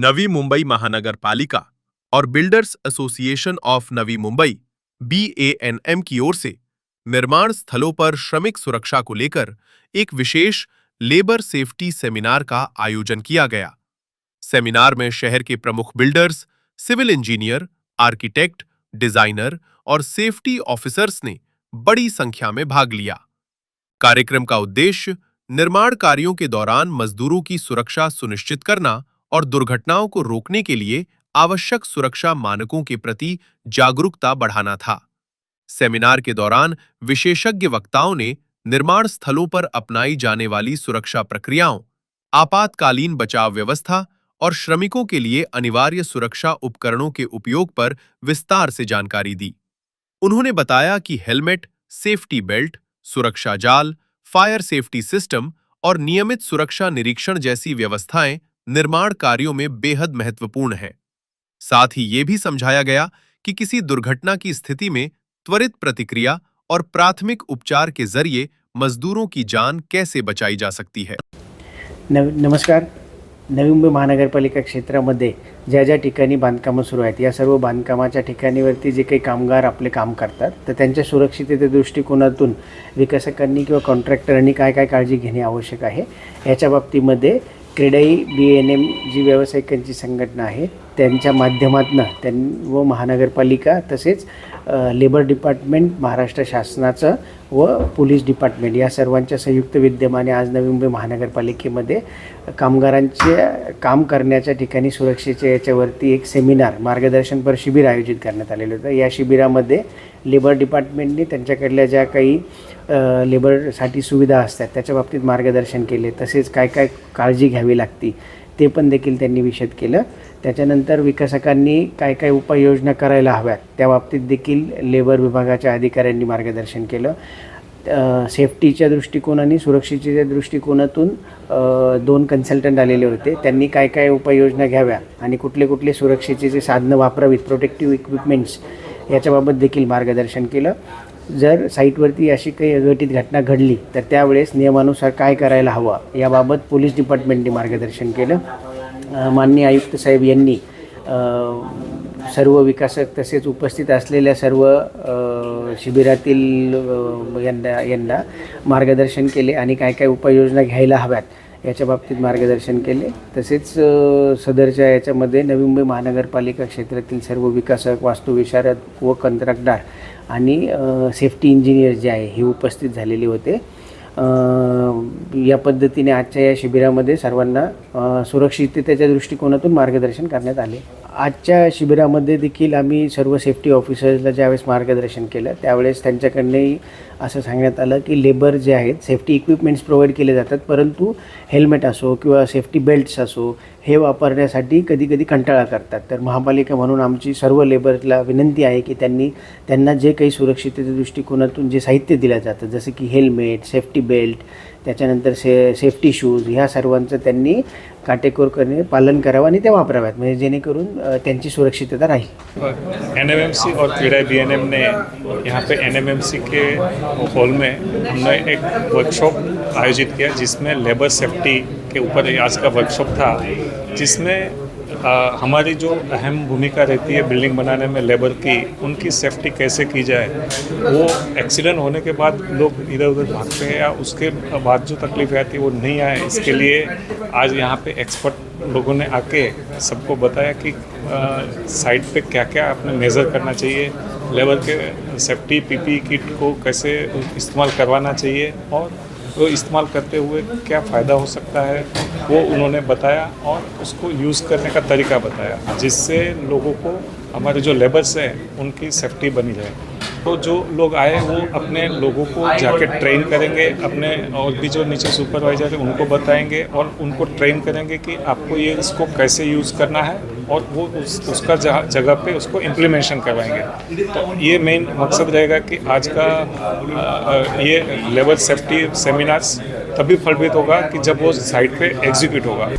नवी मुंबई महानगर पालिका और builders association of Navi Mumbai BANM की ओर से निर्माण स्थलों पर श्रमिक सुरक्षा को लेकर एक विशेष लेबर सेफ्टी सेमिनार का आयोजन किया गया। सेमिनार में शहर के प्रमुख builders, civil engineer, architect, designer और सेफ्टी ऑफिसर्स ने बड़ी संख्या में भाग लिया। कार्यक्रम का उद्देश्य निर्माण कार्यों के दौरान मजदूरों की सुरक्षा सुनिश्चित करना और दुर्घटनाओं को रोकने के लिए आवश्यक सुरक्षा मानकों के प्रति जागरूकता बढ़ाना था। सेमिनार के दौरान विशेषज्ञ वक्ताओं ने निर्माण स्थलों पर अपनाई जाने वाली सुरक्षा प्रक्रियाओं, आपातकालीन बचाव व्यवस्था और श्रमिकों के लिए अनिवार्य सुरक्षा उपकरणों के उपयोग पर विस्तार से जानकारी दी। उन्होंने बताया कि हेलमेट, सेफ्टी बेल्ट, सुरक्षा जाल, फायर सेफ्टी सिस्टम और नियमित सुरक्षा निरीक्षण जैसी व्यवस्थाएं निर्माण कार्यों में बेहद महत्वपूर्ण हैं। साथ ही ये भी समझाया गया कि किसी दुर्घटना की स्थिति में त्वरित प्रतिक्रिया और प्राथमिक उपचार के जरिए मजदूरों की जान कैसे बचाई जा सकती है। नमस्कार। नवी मुंबई महानगरपालिका क्षेत्रामध्ये ज्या ज्या ठिकाणी बांधकामं सुरू आहेत, या सर्व बांधकामाच्या ठिकाणीवरती जे काही कामगार आपले काम करतात, तर त्यांच्या सुरक्षितते दृष्टिकोनातून विकासकांनी किंवा कॉन्ट्रॅक्टरांनी काय काय काळजी घेणे आवश्यक आहे, याच्या बाबतीमध्ये क्रेडाई BANM जी व्यावसायिकांची संघटना आहे त्यांच्या माध्यमातून व महानगरपालिका तसेच लेबर डिपार्टमेंट, महाराष्ट्र शासनाचं व पोलीस डिपार्टमेंट या सर्वांच्या संयुक्त विद्यमाने आज नवी मुंबई महानगरपालिकेमध्ये कामगारांचे काम करण्याच्या ठिकाणी सुरक्षेच्या याच्यावरती एक सेमिनार, मार्गदर्शनपर शिबिर आयोजित करण्यात आलेलं होतं। या शिबिरामध्ये लेबर डिपार्टमेंटने त्यांच्याकडल्या ज्या काही लेबरसाठी सुविधा असतात त्याच्या बाबतीत मार्गदर्शन केले, तसेच काय काय काळजी घ्यावी लागते ते पण देखील त्यांनी विशद केलं। त्याच्यानंतर विकासकांनी काय काय उपाययोजना करायला हव्यात त्या बाबतीत देखील लेबर विभागाच्या अधिकाऱ्यांनी मार्गदर्शन केलं। सेफ्टीच्या दृष्टिकोनाने, सुरक्षेच्या दृष्टिकोनातून 2 कन्सल्टंट आलेले होते। त्यांनी काय काय उपाययोजना घ्याव्या आणि कुठले कुठले सुरक्षेचे जे साधनं वापरावीत, प्रोटेक्टिव्ह इक्विपमेंट्स, याच्याबाबत देखील मार्गदर्शन केलं। जर साईटवरती अशी काही अघटित घटना घडली तर त्यावेळेस नियमानुसार काय करायला हवं याबाबत पोलीस डिपार्टमेंटने मार्गदर्शन केलं। माननीय आयुक्त साहेब यांनी सर्व विकासक तसेच उपस्थित असलेल्या सर्व शिबिरातील यांना मार्गदर्शन केले आणि काय काय उपाययोजना घ्यायला हव्यात याच्या बाबतीत मार्गदर्शन केले। तसेच सदरच्या याच्यामध्ये नवी मुंबई महानगरपालिका क्षेत्रातील सर्व विकासक, वास्तुविशारद व कंत्राटदार आणि सेफ्टी इंजिनियर जे आहे हे उपस्थित झालेले होते। या पद्धतीने आजच्या या शिबिरामध्ये सर्वांना सुरक्षिततेच्या दृष्टिकोनातून मार्गदर्शन करण्यात आले। आजच्या शिबिरामध्ये देखील आम्ही सर्व सेफ्टी ऑफिसर्सला ज्यावेळेस मार्गदर्शन केलं त्यावेळेस त्यांच्याकडनंही असं सांगण्यात आलं की लेबर जे आहेत सेफ्टी इक्विपमेंट्स प्रोव्हाइड केले जातात, परंतु हेल्मेट असो किंवा सेफ्टी बेल्ट्स असो हे वापरण्यासाठी कधी कधी कंटाळा करतात। तर महापालिका म्हणून आमची सर्व लेबरला विनंती आहे की त्यांना जे काही सुरक्षिततेच्या दृष्टिकोनातून जे साहित्य दिलं जातं, जसं की हेल्मेट, सेफ्टी बेल्ट, त्याच्यानंतर सेफ्टी शूज, ह्या सर्वांचं त्यांनी काटेकोरपणे पालन करावं आणि ते वापराव्यात, म्हणजे जेणेकरून त्यांची सुरक्षितता राहील। NMMC और क्रेडाई BANM ने यहाँ पे NMMC के हॉल में हमने एक वर्कशॉप आयोजित किया जिसमें लेबर सेफ्टी के ऊपर आज का वर्कशॉप था, जिसमें हमारी जो अहम भूमिका रहती है बिल्डिंग बनाने में लेबर की, उनकी सेफ्टी कैसे की जाए। वो एक्सीडेंट होने के बाद लोग इधर उधर भागते हैं या उसके बाद जो तकलीफ़ें आती है वो नहीं आए, इसके लिए आज यहाँ पे एक्सपर्ट लोगों ने आके सबको बताया कि साइट पे क्या क्या अपने मेज़र करना चाहिए, लेबर के सेफ्टी PPE किट को कैसे इस्तेमाल करवाना चाहिए और वो इस्तेमाल करते हुए क्या फ़ायदा हो सकता है वो उन्होंने बताया और उसको यूज़ करने का तरीका बताया, जिससे लोगों को, हमारे जो लेबर्स हैं उनकी सेफ्टी बनी रहे। तो जो लोग आए वो अपने लोगों को जाके ट्रेन करेंगे, अपने और भी जो नीचे सुपरवाइजर है उनको बताएंगे और उनको ट्रेन करेंगे कि आपको ये इसको कैसे यूज़ करना है और वो उसका जगह पे उसको इम्प्लीमेंटेशन करवाएंगे। तो ये मेन मकसद रहेगा कि आज का ये लेबर सेफ्टी सेमिनार्स तभी फलप्रित होगा कि जब वो साइट पे एग्जीक्यूट होगा।